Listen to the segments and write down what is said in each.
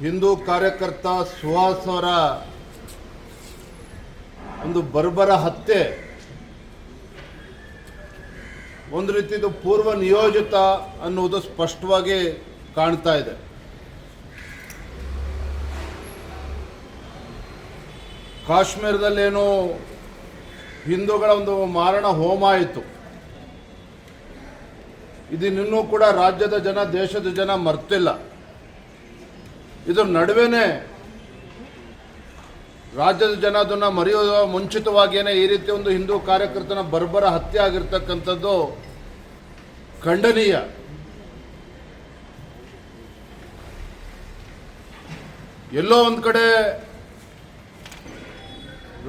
ಹಿಂದೂ ಕಾರ್ಯಕರ್ತ ಸುಹಾಸ್ ಅವರ ಒಂದು ಬರ್ಬರ ಹತ್ಯೆ ಒಂದು ರೀತಿದು ಪೂರ್ವ ನಿಯೋಜಿತ ಅನ್ನುವುದು ಸ್ಪಷ್ಟವಾಗಿ ಕಾಣ್ತಾ ಇದೆ. ಕಾಶ್ಮೀರದಲ್ಲೇನೋ ಹಿಂದೂಗಳ ಒಂದು ಮಾರಣ ಹೋಮ ಆಯಿತು. ಇದನ್ನೂ ಕೂಡ ರಾಜ್ಯದ ಜನ, ದೇಶದ ಜನ ಮರ್ತಿಲ್ಲ. ಇದರ ನಡುವೆನೇ ರಾಜ್ಯದ ಜನ ಅದನ್ನು ಮರೆಯುವ ಮುಂಚಿತವಾಗಿಯೇ ಈ ರೀತಿ ಒಂದು ಹಿಂದೂ ಕಾರ್ಯಕರ್ತನ ಬರ್ಬರ ಹತ್ಯೆ ಆಗಿರ್ತಕ್ಕಂಥದ್ದು ಖಂಡನೀಯ. ಎಲ್ಲೋ ಒಂದು ಕಡೆ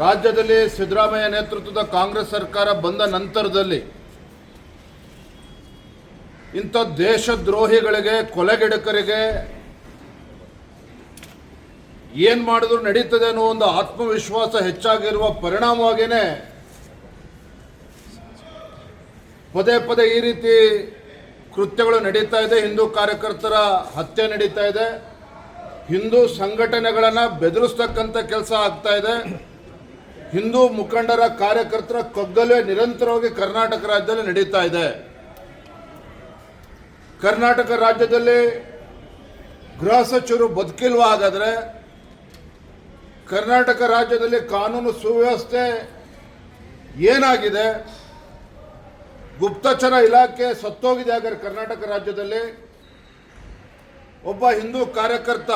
ರಾಜ್ಯದಲ್ಲಿ ಸಿದ್ದರಾಮಯ್ಯ ನೇತೃತ್ವದ ಕಾಂಗ್ರೆಸ್ ಸರ್ಕಾರ ಬಂದ ನಂತರದಲ್ಲಿ ಇಂಥ ದೇಶದ್ರೋಹಿಗಳಿಗೆ, ಕೊಲೆಗಡಕರಿಗೆ ಏನು ಮಾಡಿದ್ರು ನಡೀತದೆ ಅನ್ನೋ ಒಂದು ಆತ್ಮವಿಶ್ವಾಸ ಹೆಚ್ಚಾಗಿರುವ ಪರಿಣಾಮವಾಗಿಯೇ ಪದೇ ಪದೇ ಈ ರೀತಿ ಕೃತ್ಯಗಳು ನಡೀತಾ ಇದೆ. ಹಿಂದೂ ಕಾರ್ಯಕರ್ತರ ಹತ್ಯೆ ನಡೀತಾ ಇದೆ. ಹಿಂದೂ ಸಂಘಟನೆಗಳನ್ನು ಬೆದರಿಸ್ತಕ್ಕಂಥ ಕೆಲಸ ಆಗ್ತಾ ಇದೆ. ಹಿಂದೂ ಮುಖಂಡರ, ಕಾರ್ಯಕರ್ತರ ಕಗ್ಗಲೆ ನಿರಂತರವಾಗಿ ಕರ್ನಾಟಕ ರಾಜ್ಯದಲ್ಲಿ ನಡೀತಾ ಇದೆ. ಕರ್ನಾಟಕ ರಾಜ್ಯದಲ್ಲಿ ಗೃಹ ಸಚಿವರು ಬದುಕಿಲ್ವಾ? ಹಾಗಾದರೆ ಕರ್ನಾಟಕ ರಾಜ್ಯದಲ್ಲಿ ಕಾನೂನು ಸುವ್ಯವಸ್ಥೆ ಏನಾಗಿದೆ? ಗುಪ್ತಚರ ಇಲಾಖೆ ಸತ್ತೋಗಿದೆ. ಹಾಗಾದ್ರೆ ಕರ್ನಾಟಕ ರಾಜ್ಯದಲ್ಲಿ ಒಬ್ಬ ಹಿಂದೂ ಕಾರ್ಯಕರ್ತ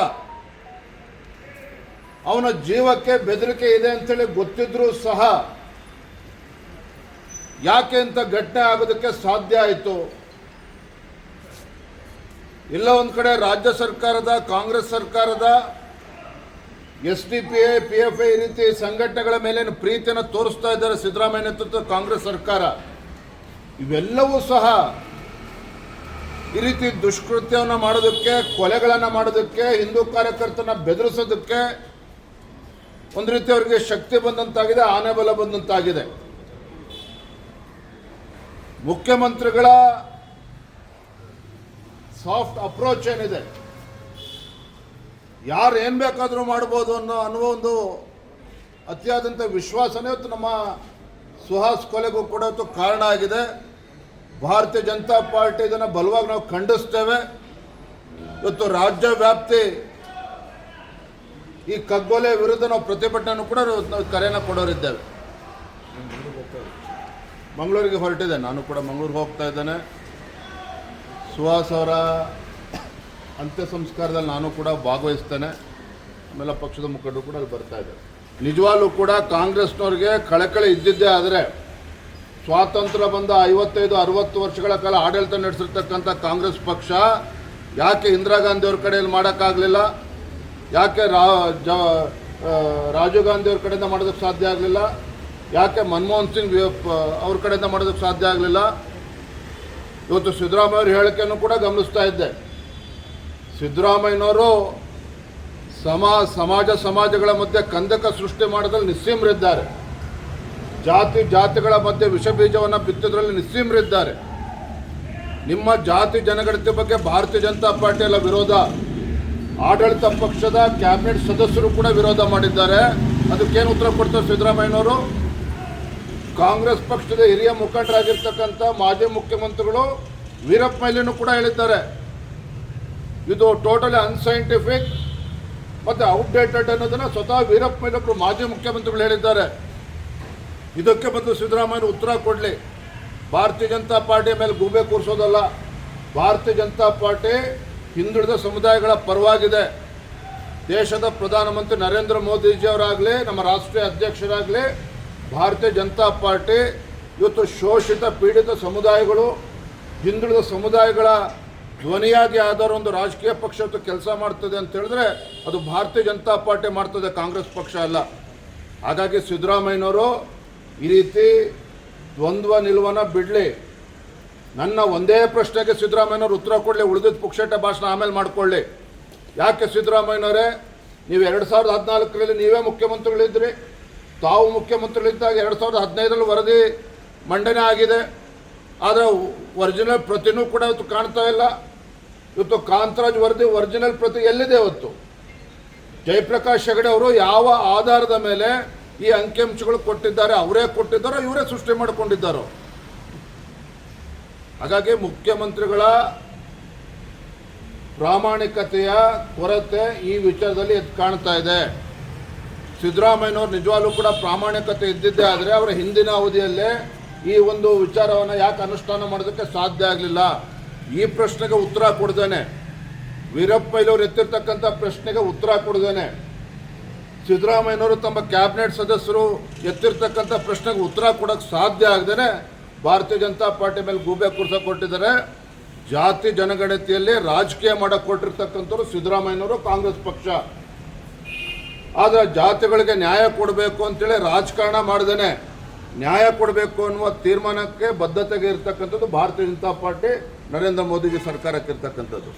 ಅವನ ಜೀವಕ್ಕೆ ಬೆದರಿಕೆ ಇದೆ ಅಂತೇಳಿ ಗೊತ್ತಿದ್ರೂ ಸಹ ಯಾಕೆ ಅಂತ ಘಟನೆ ಆಗೋದಕ್ಕೆ ಸಾಧ್ಯ ಆಯಿತು? ಇಲ್ಲ ಒಂದು ಕಡೆ ರಾಜ್ಯ ಸರ್ಕಾರದ, ಕಾಂಗ್ರೆಸ್ ಸರ್ಕಾರದ SDPI, PFI ಈ ರೀತಿ ಸಂಘಟನೆಗಳ ಮೇಲಿನ ಪ್ರೀತಿಯನ್ನು ತೋರಿಸ್ತಾ ಇದ್ದಾರೆ ಸಿದ್ದರಾಮಯ್ಯ ನೇತೃತ್ವದ ಕಾಂಗ್ರೆಸ್ ಸರ್ಕಾರ. ಇವೆಲ್ಲವೂ ಸಹ ಈ ರೀತಿ ದುಷ್ಕೃತ್ಯವನ್ನು ಮಾಡೋದಕ್ಕೆ, ಕೊಲೆಗಳನ್ನು ಮಾಡೋದಕ್ಕೆ, ಹಿಂದೂ ಕಾರ್ಯಕರ್ತನ ಬೆದರಿಸೋದಕ್ಕೆ ಒಂದು ರೀತಿ ಅವರಿಗೆ ಶಕ್ತಿ ಬಂದಂತಾಗಿದೆ, ಆನೆ ಬಲ ಬಂದಂತಾಗಿದೆ. ಮುಖ್ಯಮಂತ್ರಿಗಳ ಸಾಫ್ಟ್ ಅಪ್ರೋಚ್ ಏನಿದೆ, ಯಾರು ಏನು ಬೇಕಾದರೂ ಮಾಡ್ಬೋದು ಅನ್ನುವ ಒಂದು ಅತಿಯಾದಂಥ ವಿಶ್ವಾಸನೇ ಇವತ್ತು ನಮ್ಮ ಸುಹಾಸ್ ಕೊಲೆಗೂ ಕೂಡ ಇವತ್ತು ಕಾರಣ ಆಗಿದೆ. ಭಾರತೀಯ ಜನತಾ ಪಾರ್ಟಿ ಇದನ್ನು ಬಲವಾಗಿ ನಾವು ಖಂಡಿಸ್ತೇವೆ. ಇವತ್ತು ರಾಜ್ಯ ವ್ಯಾಪ್ತಿ ಈ ಕಗ್ಗೊಲೆ ವಿರುದ್ಧ ನಾವು ಪ್ರತಿಭಟನೆ ಕೂಡ ನಾವು ಕರೆಯನ್ನು ಕೊಡೋರಿದ್ದೇವೆ. ಮಂಗಳೂರಿಗೆ ಹೊರಟಿದೆ, ನಾನು ಕೂಡ ಮಂಗಳೂರಿಗೆ ಹೋಗ್ತಾ ಇದ್ದೇನೆ. ಸುಹಾಸ್ ಅವರ ಅಂತ್ಯ ಸಂಸ್ಕಾರದಲ್ಲಿ ನಾನು ಕೂಡ ಭಾಗವಹಿಸ್ತೇನೆ. ಆಮೇಲೆ ಪಕ್ಷದ ಮುಖಂಡರು ಕೂಡ ಅಲ್ಲಿ ಬರ್ತಾ ಇದ್ದಾರೆ. ನಿಜವಾಗ್ಲೂ ಕೂಡ ಕಾಂಗ್ರೆಸ್ನವ್ರಿಗೆ ಕಳಕಳಿ ಇದ್ದಿದ್ದೇ ಆದರೆ ಸ್ವಾತಂತ್ರ್ಯ ಬಂದ 55-60 ವರ್ಷಗಳ ಕಾಲ ಆಡಳಿತ ನಡೆಸಿರ್ತಕ್ಕಂಥ ಕಾಂಗ್ರೆಸ್ ಪಕ್ಷ ಯಾಕೆ ಇಂದಿರಾ ಗಾಂಧಿ ಅವ್ರ ಕಡೆಯಲ್ಲಿ ಮಾಡೋಕ್ಕಾಗಲಿಲ್ಲ? ಯಾಕೆ ರಾಜೀವ್ ಗಾಂಧಿ ಅವ್ರ ಕಡೆಯಿಂದ ಮಾಡೋದಕ್ಕೆ ಸಾಧ್ಯ ಆಗಲಿಲ್ಲ? ಯಾಕೆ ಮನಮೋಹನ್ ಸಿಂಗ್ ಅವ್ರ ಕಡೆಯಿಂದ ಮಾಡೋದಕ್ಕೆ ಸಾಧ್ಯ ಆಗಲಿಲ್ಲ? ಇವತ್ತು ಸಿದ್ದರಾಮಯ್ಯ ಅವ್ರ ಹೇಳಿಕೆಯನ್ನು ಕೂಡ ಗಮನಿಸ್ತಾ ಇದ್ದೆ. ಸಿದ್ದರಾಮಯ್ಯನವರು ಸಮಾಜಗಳ ಮಧ್ಯೆ ಕಂದಕ ಸೃಷ್ಟಿ ಮಾಡೋದ್ರಲ್ಲಿ ನಿಸ್ಸೀಮರಿದ್ದಾರೆ. ಜಾತಿಗಳ ಮಧ್ಯೆ ವಿಷ ಬೀಜವನ್ನು ಬಿತ್ತೋದ್ರಲ್ಲಿ ನಿಸ್ಸೀಮರಿದ್ದಾರೆ. ನಿಮ್ಮ ಜಾತಿ ಜನಗಣತಿ ಬಗ್ಗೆ ಭಾರತೀಯ ಜನತಾ ಪಾರ್ಟಿ ಎಲ್ಲ ವಿರೋಧ, ಆಡಳಿತ ಪಕ್ಷದ ಕ್ಯಾಬಿನೆಟ್ ಸದಸ್ಯರು ಕೂಡ ವಿರೋಧ ಮಾಡಿದ್ದಾರೆ. ಅದಕ್ಕೇನು ಉತ್ತರ ಕೊಡ್ತಾರೆ ಸಿದ್ದರಾಮಯ್ಯನವರು? ಕಾಂಗ್ರೆಸ್ ಪಕ್ಷದ ಹಿರಿಯ ಮುಖಂಡರಾಗಿರ್ತಕ್ಕಂಥ ಮಾಜಿ ಮುಖ್ಯಮಂತ್ರಿಗಳು ವೀರಪ್ಪ ಮೊಯ್ಲಿನೂ ಕೂಡ ಹೇಳಿದ್ದಾರೆ, ಇದು ಟೋಟಲಿ ಅನ್ಸೈಂಟಿಫಿಕ್ ಮತ್ತು ಔಟ್ಡೇಟೆಡ್ ಅನ್ನೋದನ್ನು ಸ್ವತಃ ವೀರಪ್ಪ ಮೊಯ್ಲಿ ಮಾಜಿ ಮುಖ್ಯಮಂತ್ರಿಗಳು ಹೇಳಿದ್ದಾರೆ. ಇದಕ್ಕೆ ಬಂದು ಸಿದ್ದರಾಮಯ್ಯ ಉತ್ತರ ಕೊಡಲಿ. ಭಾರತೀಯ ಜನತಾ ಪಾರ್ಟಿಯ ಮೇಲೆ ಗೂಬೆ ಕೂರಿಸೋದಲ್ಲ. ಭಾರತೀಯ ಜನತಾ ಪಾರ್ಟಿ ಹಿಂದುಳಿದ ಸಮುದಾಯಗಳ ಪರವಾಗಿದೆ. ದೇಶದ ಪ್ರಧಾನಮಂತ್ರಿ ನರೇಂದ್ರ ಮೋದಿಜಿಯವರಾಗಲಿ, ನಮ್ಮ ರಾಷ್ಟ್ರೀಯ ಅಧ್ಯಕ್ಷರಾಗಲಿ, ಭಾರತೀಯ ಜನತಾ ಪಾರ್ಟಿ ಇವತ್ತು ಶೋಷಿತ, ಪೀಡಿತ ಸಮುದಾಯಗಳು, ಹಿಂದುಳಿದ ಸಮುದಾಯಗಳ ಧ್ವನಿಯಾಗಿ ಆಧಾರ ಒಂದು ರಾಜಕೀಯ ಪಕ್ಷ ಕೆಲಸ ಮಾಡ್ತದೆ ಅಂತ ಹೇಳಿದ್ರೆ ಅದು ಭಾರತೀಯ ಜನತಾ ಪಾರ್ಟಿ ಮಾಡ್ತದೆ, ಕಾಂಗ್ರೆಸ್ ಪಕ್ಷ ಅಲ್ಲ. ಹಾಗಾಗಿ ಸಿದ್ದರಾಮಯ್ಯನವರು ಈ ರೀತಿ ದ್ವಂದ್ವ ನಿಲುವನ್ನು ಬಿಡಲಿ. ನನ್ನ ಒಂದೇ ಪ್ರಶ್ನೆಗೆ ಸಿದ್ದರಾಮಯ್ಯನವರು ಉತ್ತರ ಕೊಡಲಿ. ಉಳಿದಿದ್ದ ಪುಕ್ಷೇಟ ಭಾಷಣ ಆಮೇಲೆ ಮಾಡಿಕೊಳ್ಳಿ. ಯಾಕೆ ಸಿದ್ದರಾಮಯ್ಯನವರೇ, ನೀವು 2014ರಲ್ಲಿ ನೀವೇ ಮುಖ್ಯಮಂತ್ರಿಗಳಿದ್ರಿ. ತಾವು ಮುಖ್ಯಮಂತ್ರಿಗಳಿದ್ದಾಗ 2015ರಲ್ಲಿ ವರದಿ ಮಂಡನೆ ಆಗಿದೆ. ಆದರೆ ಒರಿಜಿನಲ್ ಪ್ರತಿನೂ ಕೂಡ ಇವತ್ತು ಕಾಣ್ತಾ ಇಲ್ಲ. ಇವತ್ತು ಕಾಂತರಾಜ್ ವರದಿ ಒರಿಜಿನಲ್ ಪ್ರತಿ ಎಲ್ಲಿದೆ? ಇವತ್ತು ಜಯಪ್ರಕಾಶ್ ಹೆಗಡೆ ಅವರು ಯಾವ ಆಧಾರದ ಮೇಲೆ ಈ ಅಂಕಿಅಂಶಗಳು ಕೊಟ್ಟಿದ್ದಾರೆ, ಅವರೇ ಕೊಟ್ಟಿದ್ದಾರೋ ಇವರೇ ಸೃಷ್ಟಿ ಮಾಡಿಕೊಂಡಿದ್ದಾರೋ. ಹಾಗಾಗಿ ಮುಖ್ಯಮಂತ್ರಿಗಳ ಪ್ರಾಮಾಣಿಕತೆಯ ಕೊರತೆ ಈ ವಿಚಾರದಲ್ಲಿ ಎದ್ದು ಕಾಣ್ತಾ ಇದೆ. ಸಿದ್ದರಾಮಯ್ಯನವರು ನಿಜವಾಗ್ಲೂ ಕೂಡ ಪ್ರಾಮಾಣಿಕತೆ ಇದ್ದಿದ್ದೇ ಆದರೆ ಅವರ ಹಿಂದಿನ ಅವಧಿಯಲ್ಲೇ ಈ ಒಂದು ವಿಚಾರವನ್ನು ಯಾಕೆ ಅನುಷ್ಠಾನ ಮಾಡೋದಕ್ಕೆ ಸಾಧ್ಯ ಆಗಲಿಲ್ಲ. ಈ ಪ್ರಶ್ನೆಗೆ ಉತ್ತರ ಕೊಡ್ದೇನೆ, ವೀರಪ್ಪಯ್ಯನವರು ಎತ್ತಿರ್ತಕ್ಕಂಥ ಪ್ರಶ್ನೆಗೆ ಉತ್ತರ ಕೊಡ್ದೇನೆ, ಸಿದ್ದರಾಮಯ್ಯನವರು ತಮ್ಮ ಕ್ಯಾಬಿನೆಟ್ ಸದಸ್ಯರು ಎತ್ತಿರ್ತಕ್ಕಂಥ ಪ್ರಶ್ನೆಗೆ ಉತ್ತರ ಕೊಡೋಕ್ಕೆ ಸಾಧ್ಯ ಆಗದೇನೆ ಭಾರತೀಯ ಜನತಾ ಪಾರ್ಟಿ ಮೇಲೆ ಗೂಬೆ ಕೂರ್ಸಕ್ಕೆ ಕೊಟ್ಟಿದ್ದಾರೆ. ಜಾತಿ ಜನಗಣತಿಯಲ್ಲಿ ರಾಜಕೀಯ ಮಾಡಕ್ಕೆ ಕೊಟ್ಟಿರ್ತಕ್ಕಂಥವ್ರು ಸಿದ್ದರಾಮಯ್ಯನವರು, ಕಾಂಗ್ರೆಸ್ ಪಕ್ಷ. ಆದರೆ ಜಾತಿಗಳಿಗೆ ನ್ಯಾಯ ಕೊಡಬೇಕು ಅಂತೇಳಿ ರಾಜಕಾರಣ ಮಾಡ್ದೇನೆ ನ್ಯಾಯ ಕೊಡಬೇಕು ಅನ್ನುವ ತೀರ್ಮಾನಕ್ಕೆ ಬದ್ಧತೆಗೆ ಇರ್ತಕ್ಕಂಥದ್ದು ಭಾರತೀಯ ಜನತಾ ಪಾರ್ಟಿ, ನರೇಂದ್ರ ಮೋದಿಜಿ ಸರ್ಕಾರಕ್ಕೆ ಇರ್ತಕ್ಕಂಥದ್ದು.